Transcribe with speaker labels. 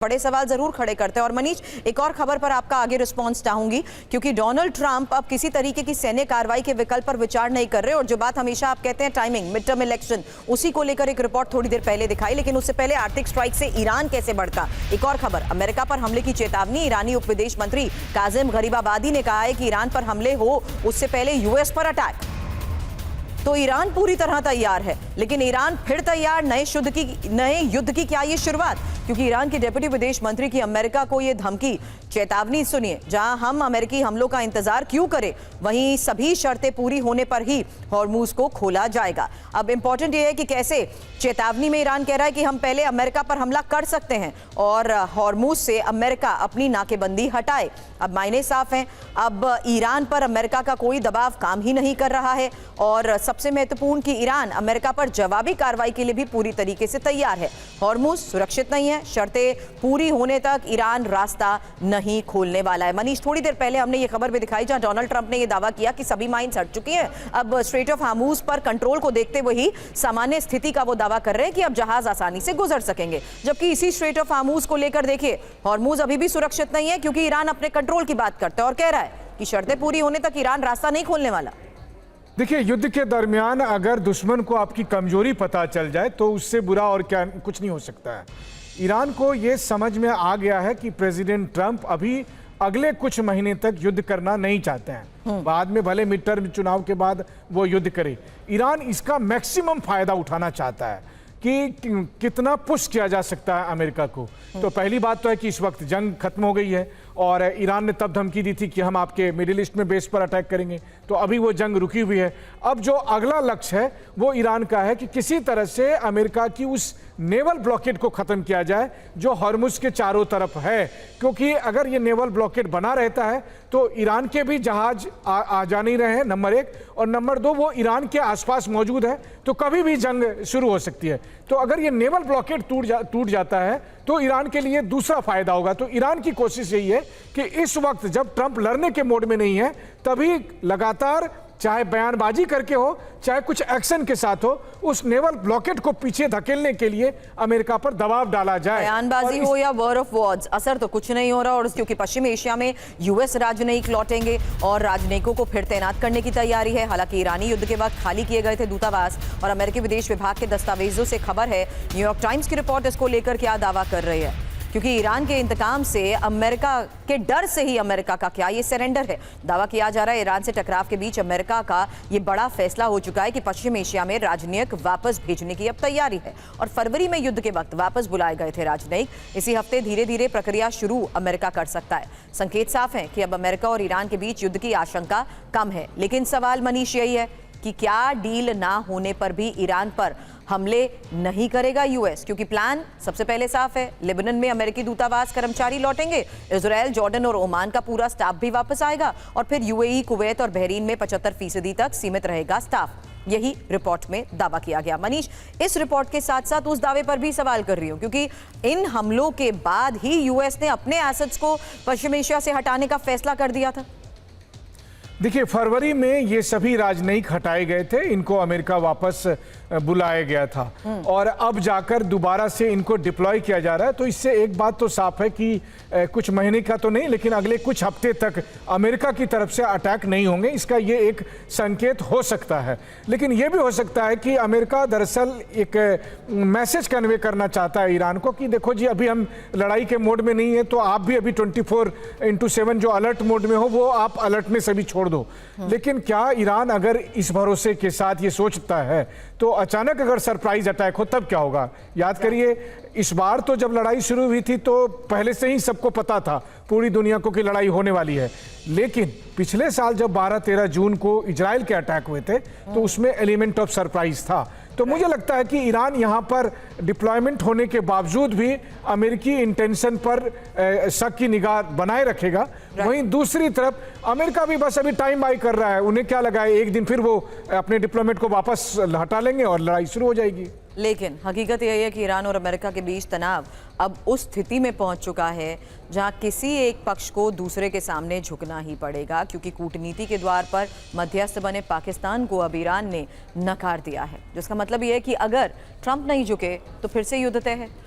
Speaker 1: बड़े सवाल जरूर खड़े करते हैं। और मनीष, एक और खबर पर आपका आगे रिस्पांस चाहूंगी, क्योंकि डोनाल्ड ट्रंप अब किसी तरीके की सैन्य कार्रवाई के विकल्प पर विचार नहीं कर रहे। और जो बात हमेशा आप कहते हैं टाइमिंग, मिड टर्म इलेक्शन, उसी को लेकर एक रिपोर्ट थोड़ी देर पहले दिखाई। लेकिन उससे पहले आर्थिक स्ट्राइक से ईरान कैसे बढ़ता, एक और खबर। अमेरिका पर हमले की चेतावनी। ईरानी उप विदेश मंत्री काजिम गरीबाबादी ने कहा है कि ईरान पर हमले हो उससे पहले यूएस पर अटैक। तो ईरान पूरी तरह तैयार है, लेकिन ईरान फिर तैयार नए युद्ध की क्या ये शुरुआत? क्योंकि ईरान के डिप्टी विदेश मंत्री की अमेरिका को ये धमकी, चेतावनी सुनिए। जहां हम अमेरिकी हमलों का इंतजार क्यों करें, वहीं सभी शर्तें पूरी होने पर ही हॉर्मूज को खोला जाएगा। अब इंपॉर्टेंट ये है कि कैसे चेतावनी में ईरान कह रहा है कि हम पहले अमेरिका पर हमला कर सकते हैं और हॉर्मूज से अमेरिका अपनी नाकेबंदी हटाए। अब मायने साफ हैं, अब ईरान पर अमेरिका का कोई दबाव काम ही नहीं कर रहा है। और सबसे महत्वपूर्ण कि ईरान अमेरिका पर जवाबी कार्रवाई के लिए भी पूरी तरीके से तैयार है। हॉर्मूज सुरक्षित नहीं है, शर्तें पूरी होने तक ईरान रास्ता नहीं खोलने वाला है। मनीष, थोड़ी देर पहले हमने ये खबर भी दिखाई जहां डोनाल्ड ट्रंप ने यह दावा किया कि सभी माइंस हट चुकी हैं। अब स्ट्रेट ऑफ हार्मूज पर कंट्रोल को देखते हुए ही सामान्य स्थिति का वो दावा कर रहे हैं कि अब जहाज आसानी से गुजर सकेंगे। जबकि इसी स्ट्रेट ऑफ हार्मूज को लेकर देखिए, हॉर्मूज अभी भी सुरक्षित नहीं है, क्योंकि ईरान अपने कंट्रोल की बात करता है और कह रहा है कि शर्तें पूरी होने तक ईरान रास्ता नहीं खोलने वाला।
Speaker 2: देखिए, युद्ध के दरमियान अगर दुश्मन को आपकी कमजोरी पता चल जाए तो उससे बुरा और क्या कुछ नहीं हो सकता है। ईरान को यह समझ में आ गया है कि प्रेसिडेंट ट्रंप अभी अगले कुछ महीने तक युद्ध करना नहीं चाहते हैं। बाद में भले मिड टर्म चुनाव के बाद वो युद्ध करे। ईरान इसका मैक्सिमम फायदा उठाना चाहता है कि कितना पुश किया जा सकता है अमेरिका को। तो पहली बात तो है कि इस वक्त जंग खत्म हो गई है और ईरान ने तब धमकी दी थी कि हम आपके मिडिल ईस्ट में बेस पर अटैक करेंगे, तो अभी वो जंग रुकी हुई है। अब जो अगला लक्ष्य है वो ईरान का है कि किसी तरह से अमेरिका की उस नेवल ब्लॉकेड को खत्म किया जाए जो हॉर्मुज के चारों तरफ है। क्योंकि अगर ये नेवल ब्लॉकेड बना रहता है तो ईरान के भी जहाज आ जा नहीं रहे हैं, नंबर एक। और नंबर दो, वो ईरान के आसपास मौजूद है तो कभी भी जंग शुरू हो सकती है। तो अगर ये नेवल ब्लॉकेड टूट जाता है तो ईरान के लिए दूसरा फायदा होगा। तो ईरान की कोशिश यही है कि इस वक्त जब ट्रंप लड़ने के मोड में नहीं है, तभी लगातार चाहे बयानबाजी करके हो चाहे कुछ एक्शन के साथ हो, उस नेवल ब्लॉकेट को पीछे धकेलने के लिए अमेरिका पर दबाव डाला जाए।
Speaker 1: बयानबाजी हो या वॉर ऑफ वर्ड्स, असर तो कुछ नहीं हो रहा। और क्योंकि पश्चिम एशिया में यूएस राजनयिक लौटेंगे और राजनयिकों को फिर तैनात करने की तैयारी है। हालांकि ईरानी युद्ध के वक्त खाली किए गए थे दूतावास और अमेरिकी विदेश विभाग के दस्तावेजों से खबर है, न्यूयॉर्क टाइम्स की रिपोर्ट इसको लेकर क्या दावा कर रही है। क्योंकि ईरान के इंतकाम से, अमेरिका के डर से ही अमेरिका का क्या ये सरेंडर है। दावा किया जा रहा है ईरान से टकराव के बीच अमेरिका का ये बड़ा फैसला हो चुका है कि पश्चिम एशिया में राजनयिक वापस भेजने की अब तैयारी है। और फरवरी में युद्ध के वक्त वापस बुलाए गए थे राजनयिक। इसी हफ्ते धीरे धीरे प्रक्रिया शुरू अमेरिका कर सकता है। संकेत साफ है कि अब अमेरिका और ईरान के बीच युद्ध की आशंका कम है। लेकिन सवाल मनीष यही है कि क्या डील ना होने पर भी ईरान पर हमले नहीं करेगा यूएस? क्योंकि प्लान सबसे पहले साफ है, लेबनान में अमेरिकी दूतावास कर्मचारी लौटेंगे, इजराइल, जॉर्डन और ओमान का पूरा स्टाफ भी वापस आएगा और फिर यूएई, कुवैत और बहरीन में 75% तक सीमित रहेगा स्टाफ। यही रिपोर्ट में दावा किया गया। मनीष, इस रिपोर्ट के साथ साथ उस दावे पर भी सवाल कर रही हूं, क्योंकि इन हमलों के बाद ही यूएस ने अपने एसेट्स को पश्चिम एशिया से हटाने का फैसला कर दिया था।
Speaker 2: देखिए, फरवरी में ये सभी राजनयिक हटाए गए थे, इनको अमेरिका वापस बुलाया गया था और अब जाकर दोबारा से इनको डिप्लॉय किया जा रहा है। तो इससे एक बात तो साफ है कि कुछ महीने का तो नहीं, लेकिन अगले कुछ हफ्ते तक अमेरिका की तरफ से अटैक नहीं होंगे, इसका ये एक संकेत हो सकता है। लेकिन ये भी हो सकता है कि अमेरिका दरअसल एक मैसेज कन्वे करना चाहता है ईरान को कि देखो जी, अभी हम लड़ाई के मोड में नहीं है, तो आप भी अभी 24/7 जो अलर्ट मोड में हो वो आप अलर्टनेस अभी छोड़ दो। लेकिन क्या ईरान अगर इस भरोसे के साथ ये सोचता है तो अचानक अगर सरप्राइज अटैक हो तब क्या होगा? याद करिए, इस बार तो जब लड़ाई शुरू हुई थी तो पहले से ही सबको पता था पूरी दुनिया को कि लड़ाई होने वाली है। लेकिन पिछले साल जब 12-13 जून को इजराइल के अटैक हुए थे तो उसमें एलिमेंट ऑफ सरप्राइज था। तो मुझे लगता है कि ईरान यहां पर डिप्लॉयमेंट होने के बावजूद भी अमेरिकी इंटेंशन पर शक की निगाह बनाए रखेगा। वहीं दूसरी तरफ अमेरिका भी बस अभी टाइम बाई कर रहा है। उन्हें क्या लगा है, एक दिन फिर वो अपने डिप्लोमेट को वापस हटा लेंगे और लड़ाई शुरू हो जाएगी।
Speaker 1: लेकिन हकीकत यही है कि ईरान और अमेरिका के बीच तनाव अब उस स्थिति में पहुंच चुका है जहां किसी एक पक्ष को दूसरे के सामने झुकना ही पड़ेगा, क्योंकि कूटनीति के द्वार पर मध्यस्थ बने पाकिस्तान को अब ईरान ने नकार दिया है। जिसका मतलब यह है कि अगर ट्रंप नहीं झुके तो फिर से युद्ध तय है।